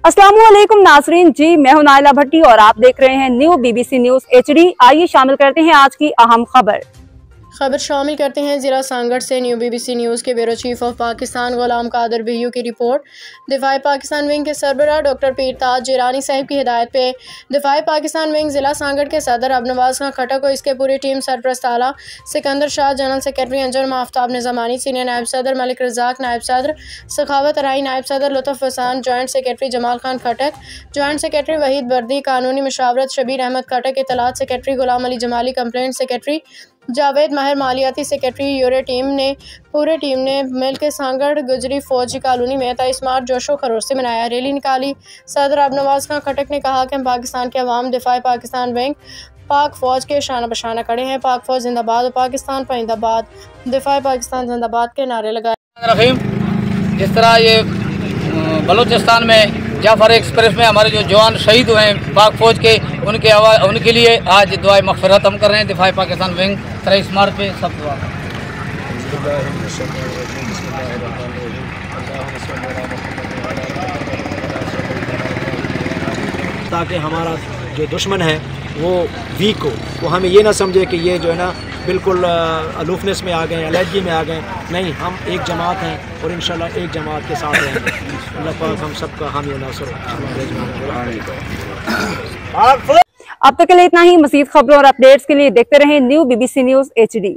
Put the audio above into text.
अस्सलामुअलैकुम नाजरीन जी, मैं हूं नाइला भट्टी और आप देख रहे हैं न्यू BBC न्यूज HD। आइए शामिल करते हैं आज की अहम खबर शामिल करते हैं ज़िला सांगड़ से न्यू BBC न्यूज़ के bureau chief of Pakistan Ghulam Qadir बियू की रिपोर्ट। दिफाई पाकिस्तान विंग के सरबराह डॉक्टर पीर ताज जिलानी साहब की हिदायत पे दिफाई पाकिस्तान विंग ज़िला सांगड़ के सदर अबनवाज खान खट्टक को इसके पूरी टीम सरपरस्त आला Sikandar Shah, general secretary Anjum Aftab Nizamani, senior नायब सदर मलिक रज़ाक, नायब सदर सखावत राई, नायब सदर Lutf Hasan, joint secretary Jamal Khan Khattak, joint secretary Waheed Bardi, कानूनी मशावरत शबीर अहमद खट्टक, इत्तलात secretary Ghulam Ali Jamali, complaint secretary Javed Mahir, मालियाती सेक्रेटरी पूरे टीम ने मिलकर सांगड़ गुजरी फौजी कॉलोनी में ताइस्मार जोशो खरोश से मनाया। रैली निकाली। सदर अबनवाज खान खट्टक ने कहा कि हम पाकिस्तान के अवाम दिफाई पाकिस्तान विंग पाक फौज के शाना बशाना खड़े हैं। पाक फौज जिंदाबाद और पाकिस्तान पाइंदाबाद, दिफाई पाकिस्तान जिंदाबाद के नारे लगाए। जिस तरह ये बलूचिस्तान में जाफर एक्सप्रेस में हमारे जो जवान शहीद हुए हैं पाक फौज के, उनके लिए आज दुआए मग़फ़िरत हम कर रहे हैं। दिफाई पाकिस्तान विंग तरह स्मारक पे सब दुआ ताकि हमारा जो दुश्मन है वो वीक हो, वो हमें ये ना समझे कि ये जो है ना बिल्कुल अलूफनेस में आ गए, अलर्जी में आ गए। नहीं, हम एक जमात हैं और इंशाल्लाह एक जमात के साथ रहेंगे। अल्लाह पाक हम सबका हामी नासर। अब तक के लिए इतना ही। मज़ीद खबरों और अपडेट्स के लिए देखते रहें न्यू BBC न्यूज़ HD।